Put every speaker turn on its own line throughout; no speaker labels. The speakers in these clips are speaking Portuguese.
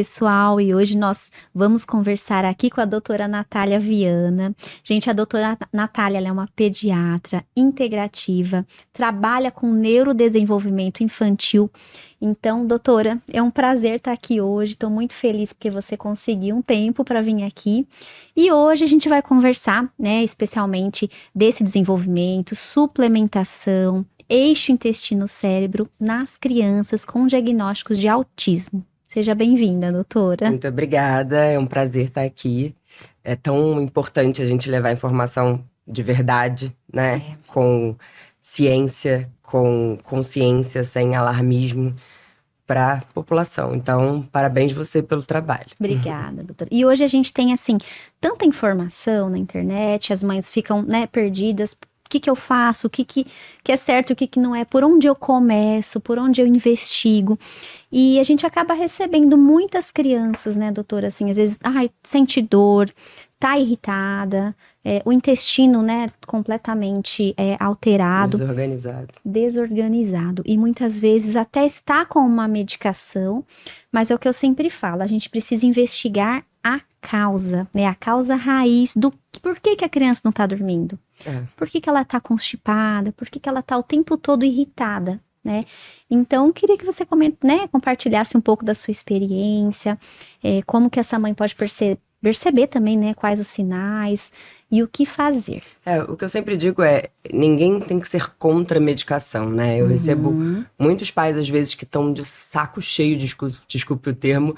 pessoal, e hoje nós vamos conversar aqui com a doutora Natália Viana. Gente, a doutora Natália, ela é uma pediatra integrativa, trabalha com neurodesenvolvimento infantil. Então, doutora, é um prazer estar aqui hoje, estou muito feliz porque você conseguiu um tempo para vir aqui. E hoje a gente vai conversar, né, especialmente desse desenvolvimento, suplementação, eixo intestino-cérebro nas crianças com diagnósticos de autismo. Seja bem-vinda, doutora.
Muito obrigada, é um prazer estar aqui. É tão importante a gente levar informação de verdade, né? Com ciência, com consciência, sem alarmismo para a população. Então, parabéns você pelo trabalho.
Obrigada, doutora. E hoje a gente tem, assim, tanta informação na internet, as mães ficam, né, perdidas. O que eu faço, o que é certo, o que não é, por onde eu começo, por onde eu investigo. E a gente acaba recebendo muitas crianças, né, doutora, assim, às vezes, sente dor, tá irritada, o intestino, né, completamente alterado. Desorganizado. E muitas vezes até está com uma medicação, mas é o que eu sempre falo, a gente precisa investigar a causa, né, a causa raiz do por que a criança não tá dormindo. Por que ela tá constipada? Por que ela tá o tempo todo irritada, né? Então, queria que você compartilhasse um pouco da sua experiência, como que essa mãe pode perceber também, né, quais os sinais e o que fazer.
O que eu sempre digo ninguém tem que ser contra a medicação, né? Eu recebo muitos pais, às vezes, que estão de saco cheio, desculpe o termo,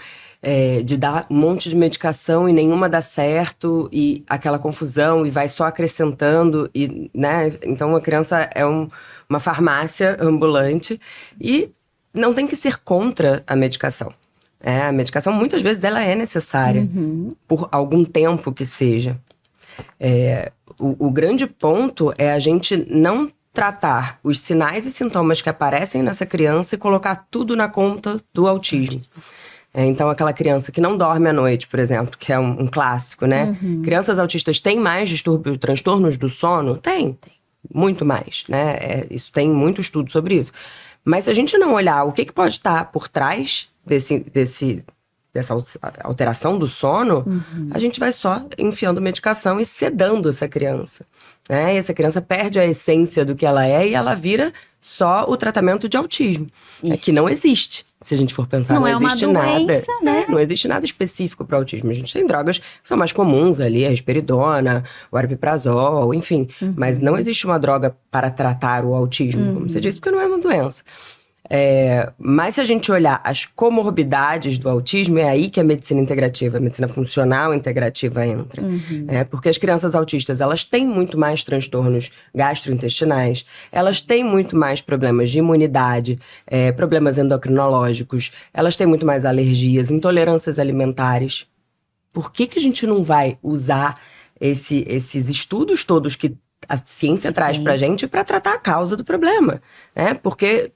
de dar um monte de medicação e nenhuma dá certo, e aquela confusão, e vai só acrescentando, e, né? Então, a criança é uma farmácia ambulante, e não tem que ser contra a medicação. A medicação, muitas vezes, ela é necessária, por algum tempo que seja. O grande ponto é a gente não tratar os sinais e sintomas que aparecem nessa criança e colocar tudo na conta do autismo. Então, aquela criança que não dorme à noite, por exemplo, que é um clássico, né? Crianças autistas têm mais distúrbios, transtornos do sono? Tem. Muito mais, né? Isso tem muito estudo sobre isso. Mas se a gente não olhar o que pode estar por trás dessa alteração do sono, a gente vai só enfiando medicação e sedando essa criança, né? E essa criança perde a essência do que ela é e ela vira só o tratamento de autismo. Que não existe, se a gente for pensar. Não existe
uma doença,
nada,
né?
Não existe nada específico para autismo. A gente tem drogas que são mais comuns ali, a risperidona, o aripiprazol, enfim. Mas não existe uma droga para tratar o autismo, como você disse, porque não é uma doença. Mas se a gente olhar as comorbidades do autismo, é aí que a medicina integrativa, a medicina funcional integrativa entra. Porque as crianças autistas, elas têm muito mais transtornos gastrointestinais, elas têm muito mais problemas de imunidade, problemas endocrinológicos, elas têm muito mais alergias, intolerâncias alimentares. Por que a gente não vai usar esses estudos todos que a ciência traz pra gente para tratar a causa do problema, né? Porque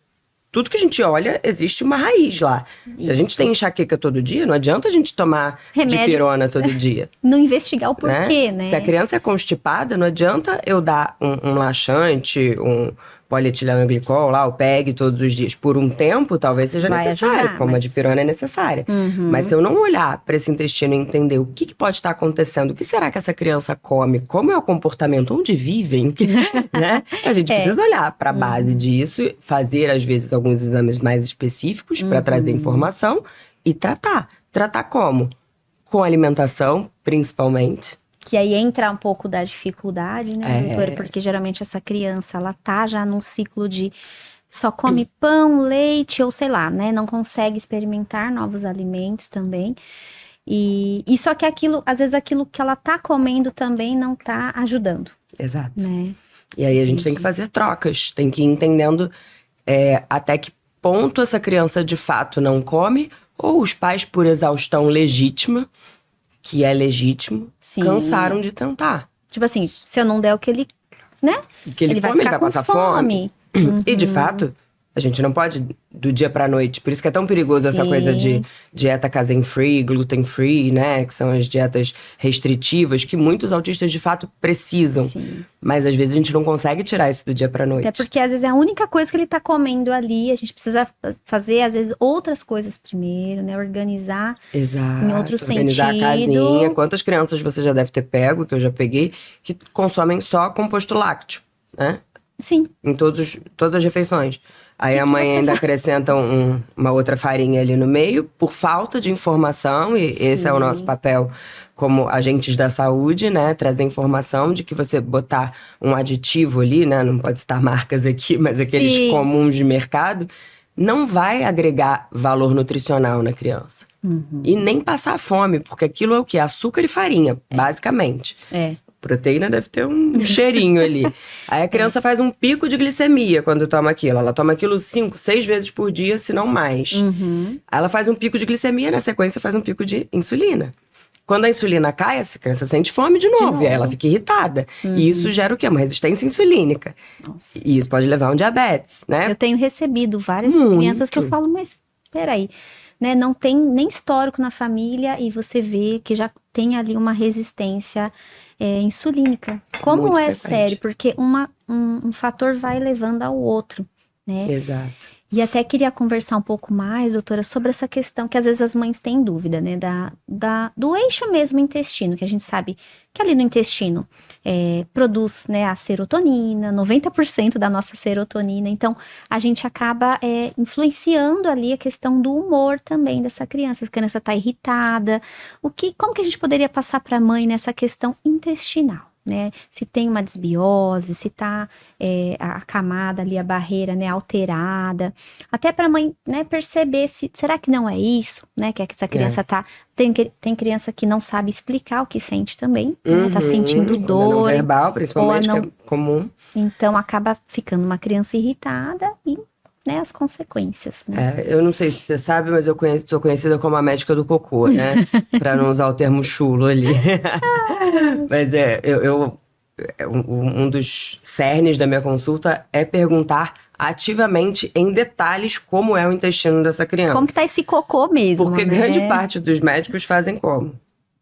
tudo que a gente olha, existe uma raiz lá. Isso. Se a gente tem enxaqueca todo dia, não adianta a gente tomar dipirona todo dia.
Não investigar o porquê, né?
Se a criança é constipada, não adianta eu dar um laxante, um polietilenglicol lá, o PEG todos os dias. Por um tempo, talvez seja necessário, como a dipirona é necessária. Mas se eu não olhar para esse intestino e entender o que pode estar acontecendo, o que será que essa criança come, como é o comportamento, onde vivem, né? A gente precisa olhar para a base disso, fazer, às vezes, alguns exames mais específicos para trazer informação e tratar. Tratar como? Com alimentação, principalmente.
Que aí entra um pouco da dificuldade, né, doutora? Porque geralmente essa criança, ela tá já num ciclo de só come pão, leite, ou sei lá, né? Não consegue experimentar novos alimentos também. E só que às vezes aquilo que ela tá comendo também não tá ajudando.
Exato.
Né?
E aí a gente tem que fazer trocas, tem que ir entendendo até que ponto essa criança de fato não come, ou os pais, por exaustão legítima, que é legítimo, cansaram de tentar.
Tipo assim, se eu não der o que ele, né?
O que ele come, ele vai passar fome. E de fato, a gente não pode do dia pra noite. Por isso que é tão perigoso essa coisa de dieta casein-free, gluten-free, né? Que são as dietas restritivas, que muitos autistas de fato precisam.
Sim.
Mas às vezes a gente não consegue tirar isso do dia pra noite.
Até porque às vezes é a única coisa que ele tá comendo ali. A gente precisa fazer, às vezes, outras coisas primeiro, né? Organizar
Exato.
em outro
Organizar
sentido.
a casinha. Quantas crianças você já deve ter pego, que eu já peguei, que consomem só composto lácteo, né?
Sim.
Em todas as refeições. Aí
Que
a
que
mãe
você
ainda acrescenta uma outra farinha ali no meio, por falta de informação, e esse é o nosso papel como agentes da saúde, né? Trazer informação de que você botar um aditivo ali, né? Não pode citar marcas aqui, mas aqueles
Sim.
comuns de mercado, não vai agregar valor nutricional na criança. E nem passar fome, porque aquilo é o quê? Açúcar e farinha, basicamente.
É.
Proteína deve ter um cheirinho ali. Aí a criança faz um pico de glicemia quando toma aquilo. Ela toma aquilo 5, 6 vezes por dia, se não mais. Aí ela faz um pico de glicemia, na sequência faz um pico de insulina. Quando a insulina cai, essa criança sente fome de novo. E aí ela fica irritada. E isso gera o quê? Uma resistência insulínica.
Nossa.
E isso pode levar a um diabetes, né?
Eu tenho recebido várias
Muito.
crianças que eu falo, mas peraí, né? Não tem nem histórico na família e você vê que já tem ali uma resistência insulínica. Como
Muito
é
frequente.
sério? Porque um fator vai levando ao outro, né?
Exato.
E até queria conversar um pouco mais, doutora, sobre essa questão que às vezes as mães têm dúvida, né? Do eixo mesmo intestino, que a gente sabe que ali no intestino produz, né, a serotonina, 90% da nossa serotonina. Então, a gente acaba influenciando ali a questão do humor também dessa criança. A criança está irritada. Como que a gente poderia passar para a mãe nessa questão intestinal? Né? Se tem uma desbiose, se tá a camada ali, a barreira, né, alterada, até para a mãe, né, perceber será que não é isso, né, que essa criança tá, tem criança que não sabe explicar o que sente também, né, tá sentindo
Quando
dor,
é não verbal, principalmente,
ou
que é comum.
então acaba ficando uma criança irritada e, né, as consequências, né.
Eu não sei se você sabe, mas eu sou conhecida como a médica do cocô, né? Pra não usar o termo chulo ali. Mas um dos cernes da minha consulta é perguntar ativamente, em detalhes, como é o intestino dessa criança.
Como está esse cocô mesmo,
Porque
né?
grande parte dos médicos fazem como?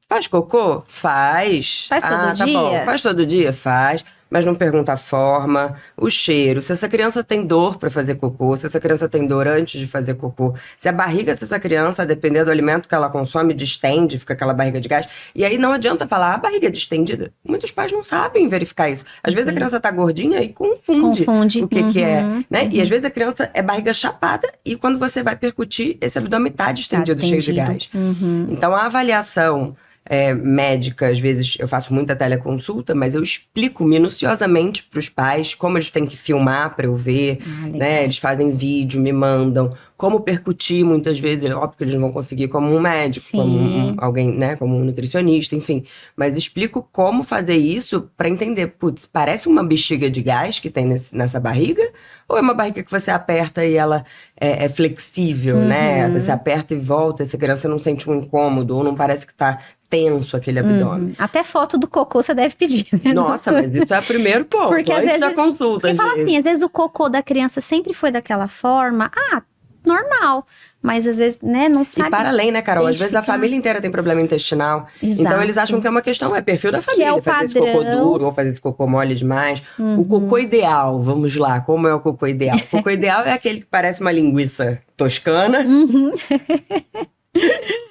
Faz cocô? Faz.
Faz todo
tá
dia?
Bom. Faz todo dia? Faz. Mas não pergunta a forma, o cheiro, se essa criança tem dor para fazer cocô, se essa criança tem dor antes de fazer cocô, se a barriga dessa criança, a depender do alimento que ela consome, distende, fica aquela barriga de gás. E aí não adianta falar, a barriga é distendida. Muitos pais não sabem verificar isso. Às vezes a criança tá gordinha e confunde o que é, né? E às vezes a criança é barriga chapada e quando você vai percutir, esse abdômen tá distendido, cheio de gás. Então a avaliação médica, às vezes eu faço muita teleconsulta, mas eu explico minuciosamente para os pais como eles têm que filmar para eu ver, né? Eles fazem vídeo, me mandam como percutir, muitas vezes, óbvio que eles não vão conseguir como um médico, como alguém, né, como um nutricionista, enfim, mas explico como fazer isso para entender, putz, parece uma bexiga de gás que tem nessa barriga, ou é uma barriga que você aperta e ela é flexível, né? Você aperta e volta, essa criança não sente um incômodo, ou não parece que tá tenso aquele abdômen.
Até foto do cocô você deve pedir, né?
Nossa, mas isso é o primeiro ponto,
porque
antes da consulta.
Porque fala assim, às vezes o cocô da criança sempre foi daquela forma, normal, mas às vezes, né, não sabe.
E para além, né, Carol? Às vezes a família inteira tem problema intestinal.
Exato.
Então eles acham que é uma questão, é perfil da família.
Que é o
fazer esse cocô duro ou fazer esse cocô mole demais. O cocô ideal, vamos lá, como é o cocô ideal? O cocô ideal é aquele que parece uma linguiça toscana.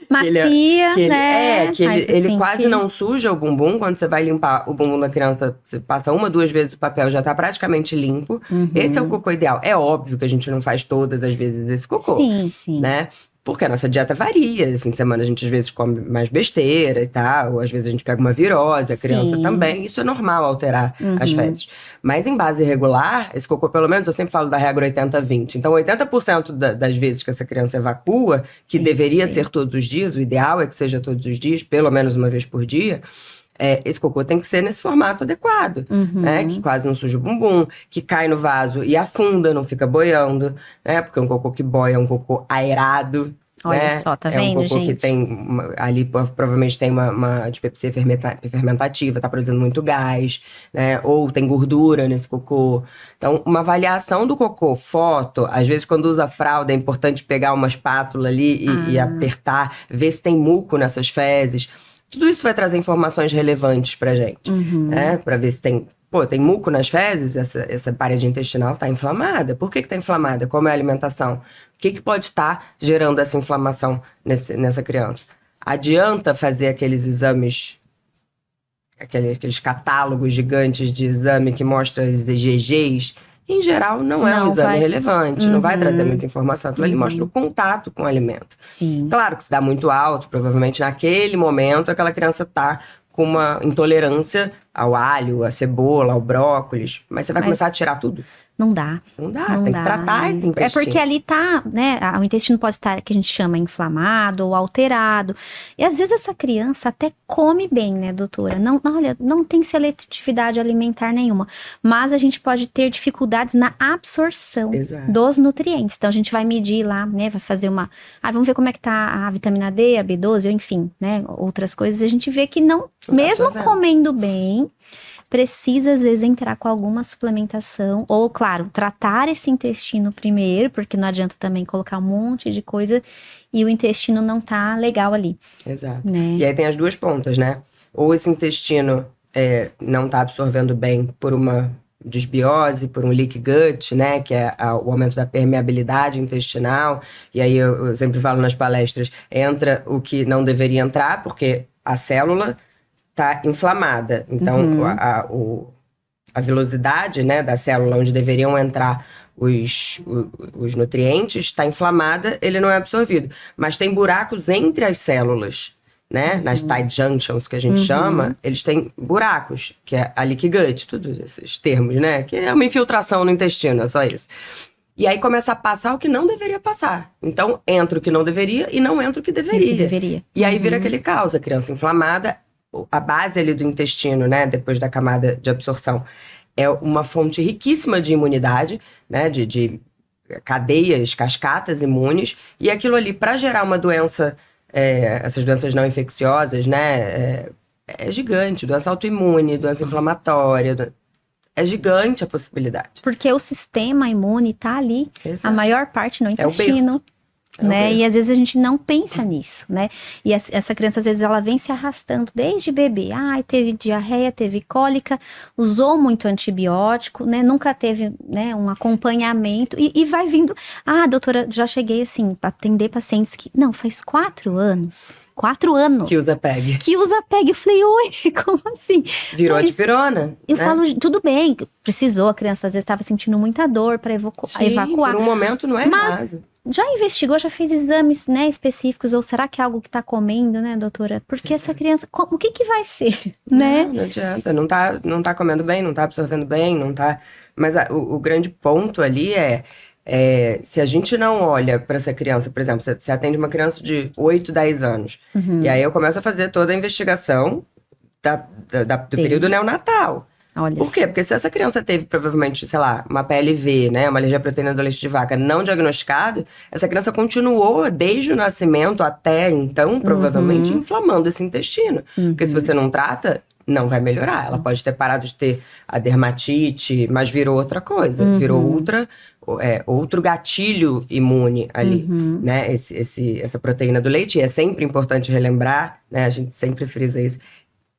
Macia, né?
Que ele quase não suja o bumbum. Quando você vai limpar o bumbum da criança, você passa 1, 2 vezes o papel, já tá praticamente limpo. Esse é o cocô ideal. É óbvio que a gente não faz todas as vezes esse cocô.
Sim.
Né? Porque a nossa dieta varia. No fim de semana a gente às vezes come mais besteira e tal, ou às vezes a gente pega uma virose, a criança também. Isso é normal, alterar as fezes. Mas em base regular, esse cocô, pelo menos, eu sempre falo da regra 80-20. Então, 80% das vezes que essa criança evacua, que deveria ser todos os dias, o ideal é que seja todos os dias, pelo menos uma vez por dia, esse cocô tem que ser nesse formato adequado, né? Que quase não suja o bumbum, que cai no vaso e afunda, não fica boiando, né? Porque um cocô que boia é um cocô aerado.
Olha
né?
só, tá
É um
vendo,
cocô que
gente?
tem ali provavelmente tem uma dispepsia fermentativa, tá produzindo muito gás, né? Ou tem gordura nesse cocô. Então, uma avaliação do cocô, foto, às vezes quando usa fralda é importante pegar uma espátula ali e apertar, ver se tem muco nessas fezes. Tudo isso vai trazer informações relevantes pra gente, né? Pra ver se tem... Pô, tem muco nas fezes, essa parede intestinal tá inflamada. Por que tá inflamada? Como é a alimentação? O que pode estar gerando essa inflamação nessa criança? Adianta fazer aqueles exames, aqueles catálogos gigantes de exame que mostram as EGGs? Em geral, não é um
Não
exame
vai.
relevante, não vai trazer muita informação. Aquilo ali mostra o contato com o alimento.
Sim.
Claro que se dá muito alto, provavelmente naquele momento aquela criança tá com uma intolerância ao alho, à cebola, ao brócolis. Mas você vai começar a tirar tudo?
Não dá.
Não dá,
Não
você tem que
dá,
tratar esse intestino.
É porque ali tá, né, o intestino pode estar, que a gente chama inflamado ou alterado. E às vezes essa criança até come bem, né, doutora? Não, olha, não tem seletividade alimentar nenhuma. Mas a gente pode ter dificuldades na absorção dos nutrientes. Então a gente vai medir lá, né, vai fazer uma... vamos ver como é que tá a vitamina D, a B12, ou enfim, né, outras coisas. E a gente vê que não mesmo comendo bem... precisa, às vezes, entrar com alguma suplementação. Ou, claro, tratar esse intestino primeiro, porque não adianta também colocar um monte de coisa e o intestino não tá legal ali.
Exato.
Né?
E aí tem as duas pontas, né? Ou esse intestino não tá absorvendo bem por uma desbiose, por um leak gut, né? Que é o aumento da permeabilidade intestinal. E aí eu sempre falo nas palestras, entra o que não deveria entrar, porque a célula... tá inflamada. Então, a velocidade, né, da célula onde deveriam entrar os nutrientes está inflamada, ele não é absorvido. Mas tem buracos entre as células, né? Nas tight junctions, que a gente chama, eles têm buracos, que é a leaky gut, todos esses termos, né? Que é uma infiltração no intestino, é só isso. E aí começa a passar o que não deveria passar. Então, entra o que não deveria e não entra o que deveria. E aí vira aquele caos, a criança inflamada. A base ali do intestino, né, depois da camada de absorção, é uma fonte riquíssima de imunidade, né, de cadeias, cascatas imunes, e aquilo ali, para gerar uma doença, essas doenças não infecciosas, né, é gigante, doença autoimune, doença inflamatória, é gigante a possibilidade.
Porque o sistema imune tá ali, a maior parte no intestino. Né? E às vezes a gente não pensa nisso, né? E essa criança, às vezes, ela vem se arrastando desde bebê. Teve diarreia, teve cólica, usou muito antibiótico, né? Nunca teve, né, um acompanhamento. E vai vindo... doutora, já cheguei, assim, para atender pacientes que... Não, faz 4 anos... 4 anos.
Que usa PEG.
Eu falei, oi, como assim?
Virou dipirona.
Eu falo, tudo bem, precisou, a criança às vezes estava sentindo muita dor para evacuar.
Por um momento não é errado.
Já investigou, já fez exames, né, específicos, ou será que é algo que tá comendo, né, doutora? Porque essa criança, o que vai ser, né?
Não adianta, não tá comendo bem, não tá absorvendo bem, não tá... Mas o grande ponto ali se a gente não olha para essa criança, por exemplo, você atende uma criança de 8, 10 anos, e aí eu começo a fazer toda a investigação do período neonatal.
Olha
Por quê? Porque se essa criança teve, provavelmente, sei lá, uma PLV, né, uma alergia à proteína do leite de vaca não diagnosticado, essa criança continuou desde o nascimento até então, provavelmente, inflamando esse intestino. Porque se você não trata, não vai melhorar. Ela pode ter parado de ter a dermatite, mas virou outra coisa. Virou outro gatilho imune ali, né? Essa proteína do leite. E é sempre importante relembrar, né? A gente sempre frisa isso.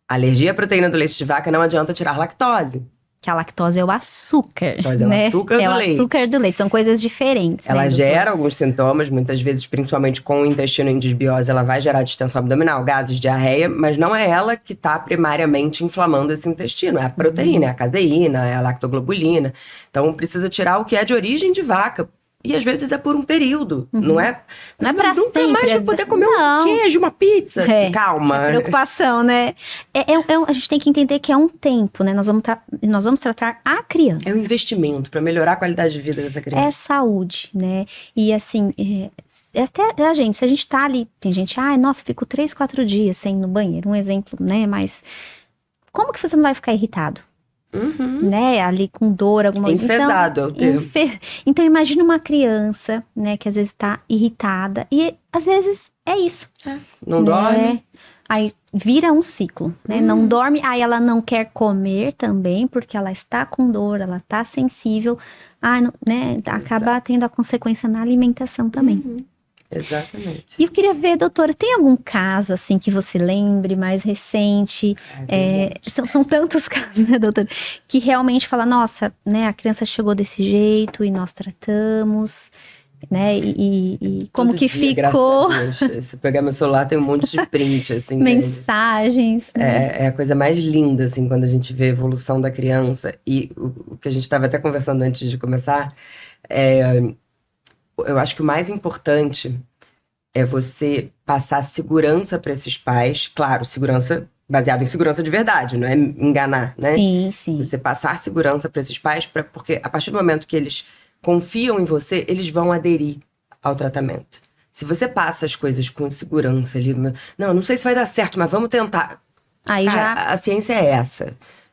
Alergia à proteína do leite de vaca não adianta tirar lactose.
Que a lactose é o açúcar,
né? É o açúcar do leite.
É o açúcar do leite, são coisas diferentes.
Ela gera alguns sintomas, muitas vezes, principalmente com o intestino em desbiose, ela vai gerar distensão abdominal, gases, diarreia, mas não é ela que está primariamente inflamando esse intestino. É a proteína, é a caseína, é a lactoglobulina. Então, precisa tirar o que é de origem de vaca. E às vezes é por um período, não é?
Não é pra
nunca
sempre.
mais vai poder comer um queijo, uma pizza. Calma.
Preocupação, né? A gente tem que entender que é um tempo, né? Nós vamos tratar a criança.
É um investimento para melhorar a qualidade de vida dessa criança.
É saúde, né? E assim, até a gente, se a gente tá ali, tem gente, nossa, fico 3, 4 dias sem ir no banheiro, um exemplo, né? Mas como que você não vai ficar irritado? né? Ali com dor, alguma coisa.
Enfesado é o termo.
Então imagina uma criança, né, que às vezes tá irritada e às vezes é isso.
Não
né?
dorme.
Aí vira um ciclo, né? Não dorme, aí ela não quer comer também, porque ela está com dor, ela tá sensível, né? Acaba tendo a consequência na alimentação também.
Exatamente.
E eu queria ver, doutora, tem algum caso assim que você lembre mais recente? São tantos casos, né, doutora? Que realmente fala, nossa, né, a criança chegou desse jeito e nós tratamos, né? E como
Todo
que
dia,
ficou?
graças a Deus. Se eu pegar meu celular, tem um monte de print, assim.
Mensagens. Né?
É a coisa mais linda, assim, quando a gente vê a evolução da criança. E o que a gente estava até conversando antes de começar, eu acho que o mais importante é você passar segurança para esses pais. Claro, segurança baseado em segurança de verdade, não é enganar, né?
Sim.
Você passar segurança para esses pais, porque a partir do momento que eles confiam em você, eles vão aderir ao tratamento. Se você passa as coisas com insegurança ali, não sei se vai dar certo, mas vamos tentar.
Aí
Cara, a ciência é essa.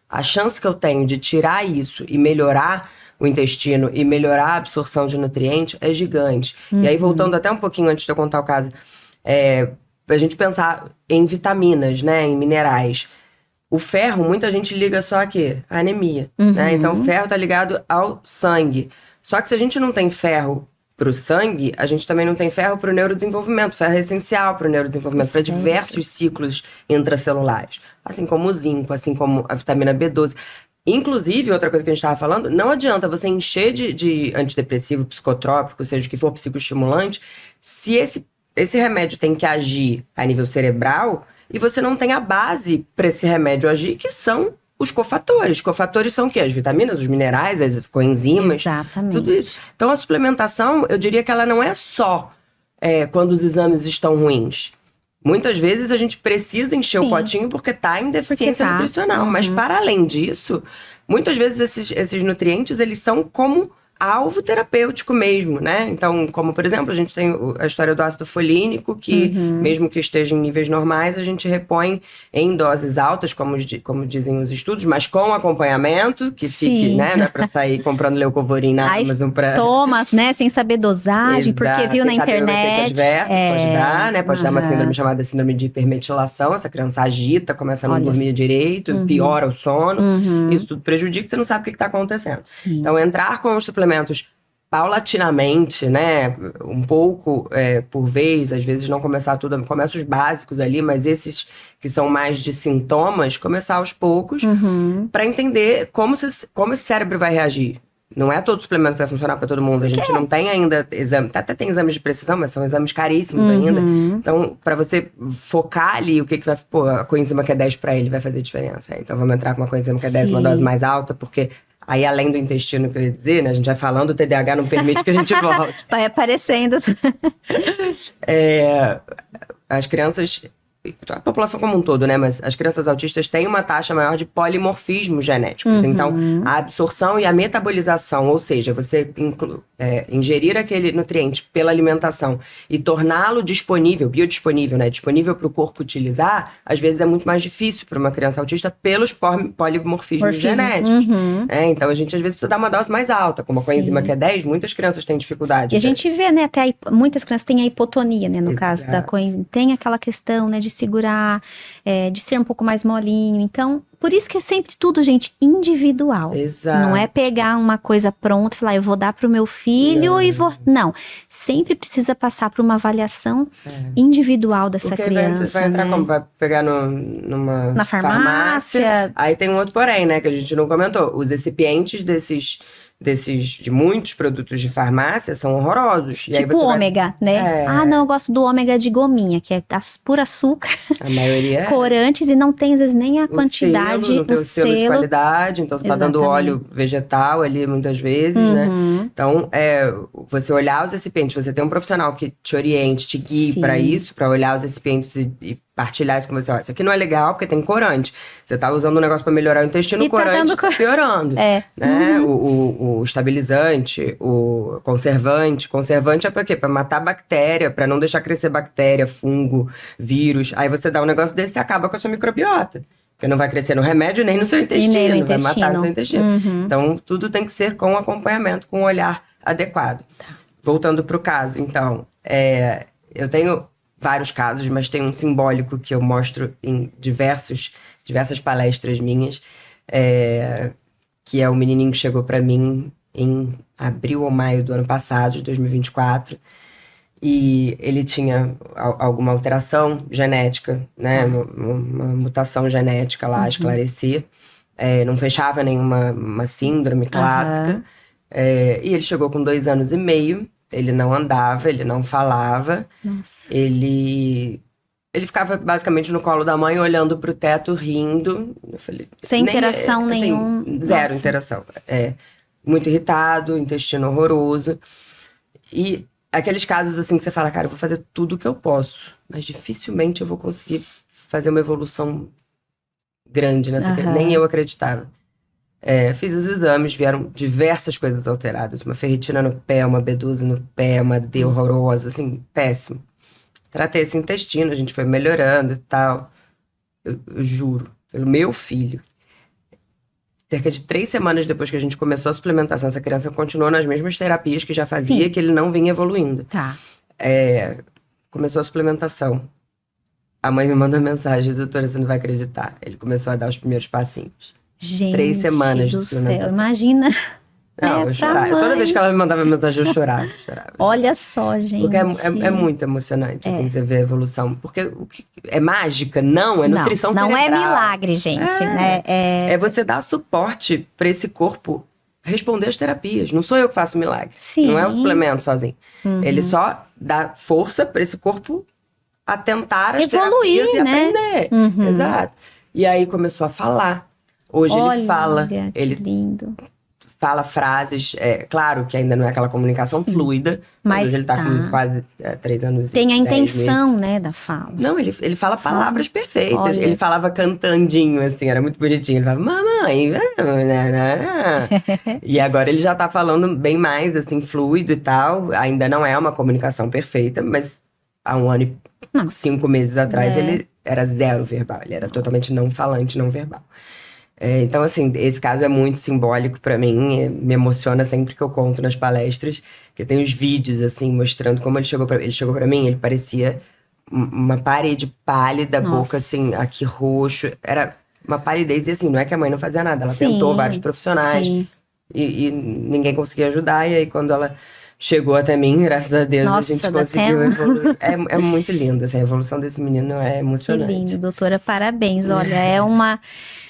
A chance que eu tenho de tirar isso e melhorar o intestino e melhorar a absorção de nutrientes é gigante. E aí, voltando até um pouquinho antes de eu contar o caso, a gente pensar em vitaminas, né, em minerais. O ferro, muita gente liga só aqui, a anemia, né? Então, o ferro tá ligado ao sangue. Só que se a gente não tem ferro pro sangue, a gente também não tem ferro pro neurodesenvolvimento. Ferro é essencial pro neurodesenvolvimento, para diversos ciclos intracelulares. Assim como o zinco, assim como a vitamina B12. Inclusive, outra coisa que a gente estava falando, não adianta você encher de antidepressivo, psicotrópico, seja o que for, psicoestimulante, se esse remédio tem que agir a nível cerebral e você não tem a base para esse remédio agir, que são os cofatores. Cofatores são o quê? As vitaminas, os minerais, as coenzimas.
Exatamente.
Tudo isso. Então, a suplementação, eu diria que ela não é só quando os exames estão ruins. Muitas vezes a gente precisa encher o potinho porque está em deficiência nutricional. Mas, para além disso, muitas vezes esses nutrientes, eles são como alvo terapêutico mesmo, né? Então, como por exemplo, a gente tem a história do ácido folínico, que mesmo que esteja em níveis normais, a gente repõe em doses altas, como dizem os estudos, mas com acompanhamento, que fique, né? Não é pra sair comprando leucovorin na Amazon pra...
Toma, né? Sem saber dosagem, porque viu na internet.
Pode dar, né? Pode dar uma síndrome chamada síndrome de hipermetilação, essa criança agita, começa a não dormir direito, piora o sono, isso tudo prejudica, você não sabe o que tá acontecendo.
Sim.
Então, entrar com os suplementos paulatinamente, né, um pouco por vez, às vezes não começar tudo, começa os básicos ali, mas esses que são mais de sintomas, começar aos poucos, para entender como esse cérebro vai reagir. Não é todo suplemento que vai funcionar para todo mundo. A gente não tem ainda exame, até tem exames de precisão, mas são exames caríssimos ainda. Então, para você focar ali o que vai... Pô, a coenzima que é 10 para ele vai fazer diferença. Então, vamos entrar com uma coenzima que é 10, uma dose mais alta, porque... Aí, além do intestino, que eu ia dizer, né? A gente vai falando, o TDAH não permite que a gente volte.
Vai aparecendo.
As crianças... A população como um todo, né? Mas as crianças autistas têm uma taxa maior de polimorfismo genéticos. Então, a absorção e a metabolização, ou seja, você ingerir aquele nutriente pela alimentação e torná-lo disponível, biodisponível, né? Disponível para o corpo utilizar, às vezes é muito mais difícil para uma criança autista pelos polimorfismos genéticos. Então, a gente às vezes precisa dar uma dose mais alta. Como a coenzima que é 10, muitas crianças têm dificuldade.
E a gente vê, né? Até muitas crianças têm a hipotonia, né? No caso da coenzima. Tem aquela questão, né? De segurar, de ser um pouco mais molinho. Então, por isso que é sempre tudo, gente, individual.
Exato.
Não é pegar uma coisa pronta e falar, eu vou dar pro meu filho e vou... Não. Sempre precisa passar por uma avaliação individual dessa criança.
Vai entrar,
né?
como? Vai pegar numa
na farmácia.
Aí tem um outro porém, né? Que a gente não comentou. Os recipientes de muitos produtos de farmácia são horrorosos. E
tipo ômega, né? Ah, não, eu gosto do ômega de gominha, que é por açúcar.
A maioria
corantes e não tem, às vezes, nem a quantidade,
não tem o selo de qualidade. Então, você tá dando óleo vegetal ali, muitas vezes, né? Então, você olhar os recipientes, você tem um profissional que te oriente, te guie para isso, para olhar os recipientes e partilhar isso com você. Ó, isso aqui não é legal porque tem corante. Você tá usando um negócio para melhorar o intestino, o corante tá piorando. Né? O estabilizante, o conservante. Conservante é pra quê? Pra matar bactéria, pra não deixar crescer bactéria, fungo, vírus. Aí você dá um negócio desse e acaba com a sua microbiota. Porque não vai crescer no remédio nem no seu intestino,
no
vai matar o seu intestino.
Uhum.
Então, tudo tem que ser com acompanhamento, com um olhar adequado. Voltando para o caso, então, eu tenho vários casos, mas tem um simbólico que eu mostro em diversas palestras minhas, que é o menininho que chegou para mim em abril ou maio do ano passado, de 2024, e ele tinha alguma alteração genética, né, uma mutação genética lá a esclarecer, não fechava nenhuma síndrome clássica, e ele chegou com 2 anos e meio, ele não andava, ele não falava, ele ficava basicamente no colo da mãe, olhando pro teto, rindo. Eu falei,
sem interação nenhuma.
Zero interação. Muito irritado, intestino horroroso. E aqueles casos assim que você fala, cara, eu vou fazer tudo o que eu posso, mas dificilmente eu vou conseguir fazer uma evolução grande nessa criança. Nem eu acreditava. Fiz os exames, vieram diversas coisas alteradas. Uma ferritina no pé, uma B12 no pé, uma D horrorosa, assim, péssimo. Tratei esse intestino, a gente foi melhorando e tal. Eu juro, pelo meu filho. Cerca de 3 semanas depois que a gente começou a suplementação, essa criança continuou nas mesmas terapias que já fazia, que ele não vinha evoluindo. Começou a suplementação. A mãe me mandou uma mensagem, doutora, você não vai acreditar. Ele começou a dar os primeiros passinhos.
Gente
3 semanas
do
de suplementação.
céu, imagina.
Não, eu chorava. Toda vez que ela me mandava mensagem, eu chorava.
Olha só, gente.
Porque é muito emocionante, assim, você ver a evolução. Porque o que é mágica? Não, é nutrição cerebral.
Não é milagre, gente, né?
É você dar suporte para esse corpo responder às terapias. Não sou eu que faço milagre.
Sim.
Não é o suplemento sozinho. Ele só dá força para esse corpo atentar as
evoluir,
terapias e
né?
aprender. Exato. E aí começou a falar. Hoje ele fala.
Ele lindo.
Fala frases, claro que ainda não é aquela comunicação fluida, mas hoje ele tá com quase 3 anos e
tem a
10
intenção,
meses.
né, da fala.
Não, ele fala palavras perfeitas. Ele falava cantandinho, assim, era muito bonitinho. Ele falava, mamãe, e agora ele já tá falando bem mais, assim, fluido e tal. Ainda não é uma comunicação perfeita, mas há 1 ano e 5 meses atrás ele era 0 verbal. Ele era totalmente não falante, não verbal. Então, assim, esse caso é muito simbólico pra mim, me emociona sempre que eu conto nas palestras, que tem os vídeos, assim, mostrando como ele chegou pra mim, ele parecia uma parede pálida, boca, assim, aqui roxo, era uma palidez, e assim, não é que a mãe não fazia nada, ela tentou vários profissionais, e ninguém conseguia ajudar, e aí quando ela chegou até mim, graças a Deus, a gente conseguiu evoluir. É muito lindo, assim, a evolução desse menino é emocionante.
Que lindo, doutora, parabéns, olha,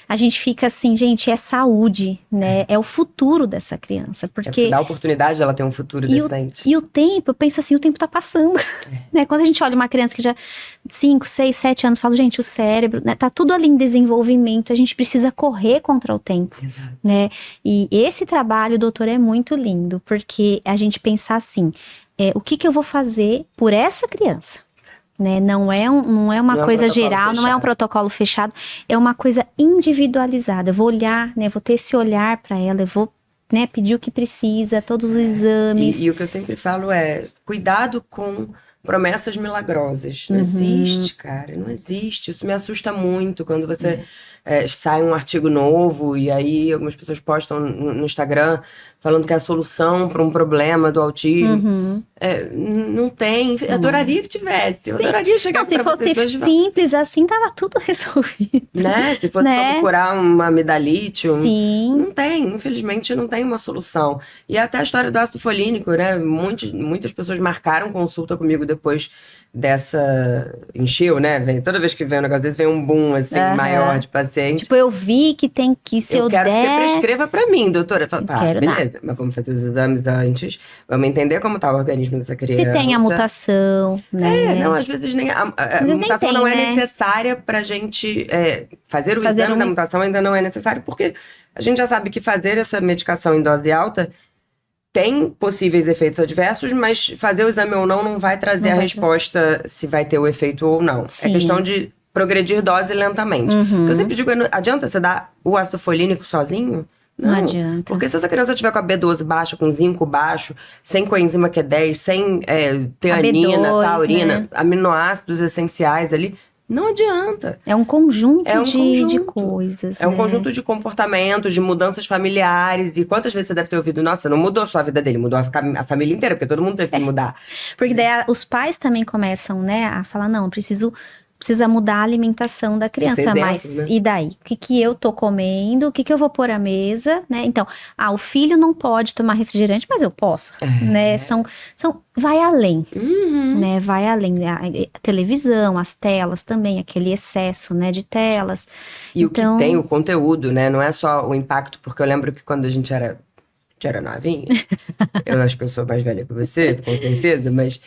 a gente fica assim, gente, é saúde, né? É o futuro dessa criança, porque...
Você dá a oportunidade dela ter um futuro decente.
E o tempo, eu penso assim, o tempo tá passando, né? Quando a gente olha uma criança que já 5, 6, 7 anos, fala, gente, o cérebro, né? Tá tudo ali em desenvolvimento, a gente precisa correr contra o tempo, né? E esse trabalho, doutor, é muito lindo, porque a gente pensar assim, o que eu vou fazer por essa criança? Né? Não é uma coisa geral, não é um protocolo fechado, é uma coisa individualizada. Eu vou olhar, né? Vou ter esse olhar para ela, eu vou, né, pedir o que precisa, todos os exames.
E o que eu sempre falo é, cuidado com promessas milagrosas. Não existe, cara, não existe. Isso me assusta muito quando você sai um artigo novo e aí algumas pessoas postam no Instagram falando que é a solução para um problema do autismo. Não tem. Eu adoraria que tivesse. Eu adoraria chegar para vocês.
Se fosse simples assim, tava tudo resolvido.
Né? Se fosse para procurar uma amidalite,
não
tem. Infelizmente, não tem uma solução. E até a história do ácido folínico, né? Muitas pessoas marcaram consulta comigo depois dessa... Encheu, né? Toda vez que vem um negócio desse, vem um boom, assim, maior de paciente.
Tipo, eu vi que tem que, se eu
quero
der...
que você prescreva pra mim, doutora. Eu falo, beleza,
dar.
mas vamos fazer os exames antes, vamos entender como tá o organismo dessa criança.
Se tem a mutação, né?
Não, às vezes nem... A mutação não é necessária pra gente... fazer o exame da mutação ainda não é necessário, porque a gente já sabe que fazer essa medicação em dose alta tem possíveis efeitos adversos, mas fazer o exame ou não vai trazer a resposta se vai ter o efeito ou não.
Sim.
É questão de progredir dose lentamente. O que eu sempre digo, adianta você dar o ácido folínico sozinho?
Não adianta.
Porque se essa criança tiver com a B12 baixa, com zinco baixo, sem coenzima Q10, sem teanina,
B2,
taurina,
né?
aminoácidos essenciais ali, Não adianta.
É um conjunto,
É um
de
conjunto.
coisas.
É um
né?
conjunto de comportamentos, de mudanças familiares. E quantas vezes você deve ter ouvido, nossa, não mudou só a vida dele, mudou a família inteira, porque todo mundo teve que mudar.
Porque daí os pais também começam, né, a falar, não, precisa mudar a alimentação da
Tem que ser
criança,
exemplo,
mas
né?
e daí? O que que eu tô comendo? O que que eu vou pôr à mesa, né? Então, o filho não pode tomar refrigerante, mas eu posso, né? Vai além,
Uhum.
né? Vai além. A televisão, as telas também, aquele excesso, né, de telas.
E
Então,
o que tem, o conteúdo, né? Não é só o impacto, porque eu lembro que quando a gente era novinha, eu acho que eu sou mais velha que você, com certeza, mas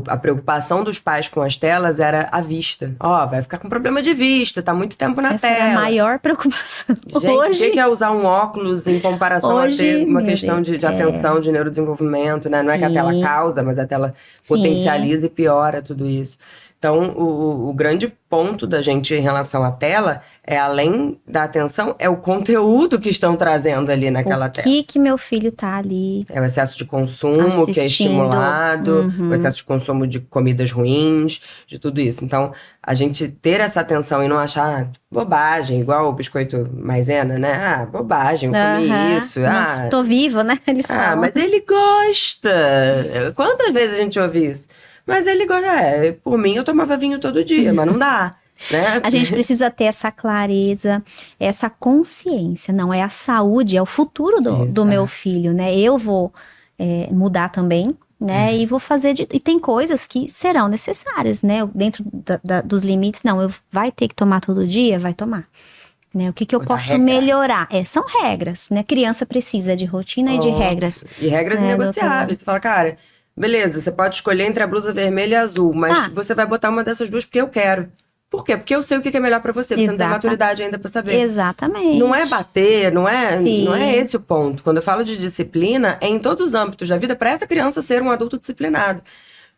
a preocupação dos pais com as telas era a vista. Ó, vai ficar com problema de vista, tá muito tempo na
essa
tela.
era a maior preocupação.
Gente,
Hoje,
o que é usar um óculos em comparação a ter uma
meu
questão
Deus,
de atenção, de neurodesenvolvimento, né? Não é que a tela
sim,
causa, mas a tela
sim.
potencializa e piora tudo isso. Então, o grande ponto da gente em relação à tela é, além da atenção, é o conteúdo que estão trazendo ali naquela tela.
O que meu filho tá ali
É o excesso de consumo que é
assistindo?
estimulado, o
Uhum.
excesso de consumo de comidas ruins, de tudo isso. Então, a gente ter essa atenção e não achar bobagem, igual o biscoito maisena, né? Ah, bobagem, eu comi
Aham.
isso.
Não tô vivo, né? Eles falam.
Mas ele gosta. Quantas vezes a gente ouve isso? Mas ele gosta. Por mim eu tomava vinho todo dia, mas não dá, né?
A gente precisa ter essa clareza, essa consciência. Não é a saúde, é o futuro do meu
Exato.
filho, né? Eu vou mudar também, né? E vou fazer. E tem coisas que serão necessárias, né? Dentro dos limites, não. Eu vai ter que tomar todo dia? Vai tomar. Né? O que eu
Botar
posso
regra.
melhorar? São regras, né? Criança precisa de rotina e de
Óbvio.
regras.
E regras
né,
inegociáveis.
doutora?
Você fala, cara, beleza, você pode escolher entre a blusa vermelha e azul, mas
Tá.
você vai botar uma dessas duas porque eu quero. Por quê? Porque eu sei o que é melhor pra você. Você não tem maturidade ainda pra saber.
Exatamente.
Não é bater, não é
Sim.
esse o ponto. Quando eu falo de disciplina, é em todos os âmbitos da vida para essa criança ser um adulto disciplinado.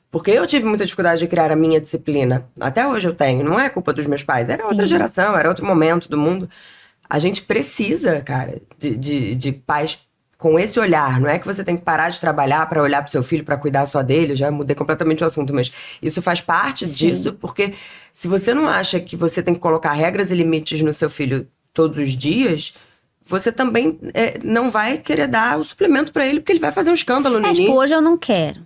Porque eu tive muita dificuldade de criar a minha disciplina. Até hoje eu tenho. Não é culpa dos meus pais. Era outra
Sim.
geração, era outro momento do mundo. A gente precisa, cara, de pais com esse olhar. Não é que você tem que parar de trabalhar para olhar pro seu filho, para cuidar só dele. Eu já mudei completamente o assunto, mas isso faz parte
Sim.
disso, porque se você não acha que você tem que colocar regras e limites no seu filho todos os dias, você também não vai querer dar o suplemento para ele, porque ele vai fazer um escândalo no início.
Tipo, hoje eu não quero.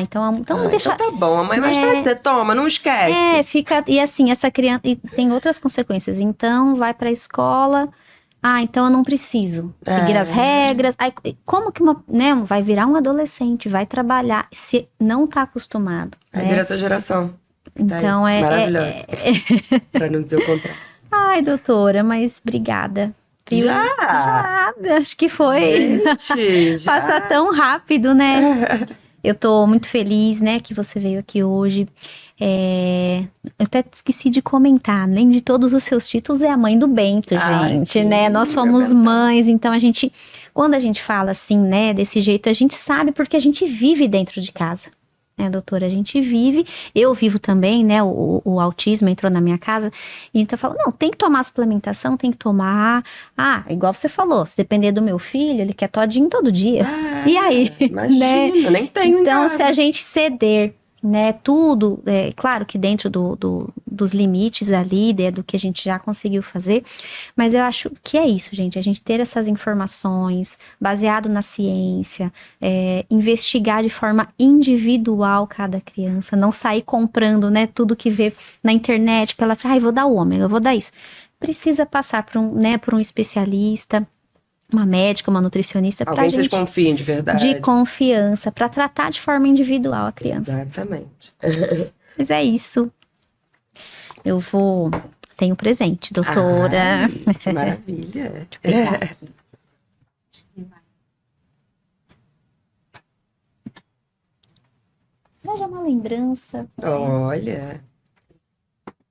Então deixa.
Então tá bom, a mãe vai dizer, toma, não esquece.
Fica. E assim, essa criança. E tem outras consequências. Então, vai pra escola. Então eu não preciso seguir as regras. Aí, como que vai virar um adolescente, vai trabalhar, se não tá acostumado.
Aí
né?
vira essa geração.
Então
maravilhosa. Pra não dizer o contrário.
Ai, doutora, mas obrigada. Viu?
Já!
Acho que foi.
Gente, já.
Passa tão rápido, né? Eu tô muito feliz, né, que você veio aqui hoje. Eu até esqueci de comentar, além de todos os seus títulos, é a mãe do Bento, gente,
sim,
né? Nós somos mães, então quando a gente fala assim, né, desse jeito, a gente sabe porque a gente vive dentro de casa. Doutora, a gente vive, eu vivo também, né, o autismo entrou na minha casa, e então eu falo, não, tem que tomar suplementação, tem que tomar, igual você falou, se depender do meu filho, ele quer todinho todo dia, e aí?
Imagina,
né?
eu nem tenho em
Então,
casa.
se a gente ceder, né, tudo, claro que dentro dos limites ali, do que a gente já conseguiu fazer, mas eu acho que é isso, gente, a gente ter essas informações, baseado na ciência, investigar de forma individual cada criança, não sair comprando, né, tudo que vê na internet, eu vou dar o ômega, eu vou dar isso. Precisa passar por um especialista, uma médica, uma nutricionista, pra
Alguém que
gente,
vocês confiem de verdade.
de confiança, para tratar de forma individual a criança.
Exatamente.
Mas é isso. Tenho presente, doutora.
Ai, que maravilha.
Obrigada. Veja uma lembrança.
Olha,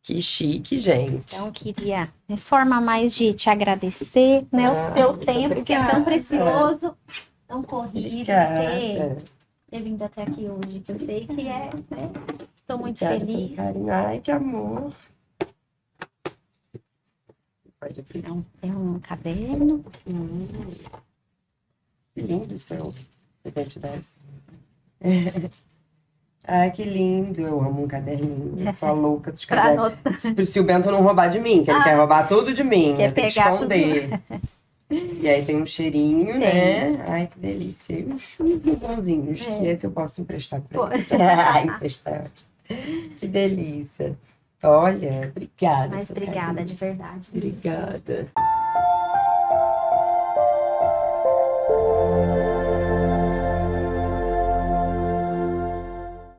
que chique, gente.
Então, eu queria, forma mais de te agradecer, né? O seu tempo, que é tão precioso, tão corrido, ter vindo até aqui hoje, que eu sei que estou muito feliz.
Ai, que amor. Pode abrir.
É um caderno.
Que lindo seu identidade. Ai, que lindo. Eu amo um caderninho. Eu sou a louca dos
Pra
cadernos. Se o Bento não roubar de mim, que ele quer roubar tudo de mim.
Quer
Eu tenho que
pegar
esconder. E aí tem um cheirinho, né? Ai, que delícia. E uns bonzinhos, que esse eu posso emprestar pra ele. Ai, emprestar. Que delícia. Olha, obrigada.
Mas obrigada, de verdade.
Obrigada.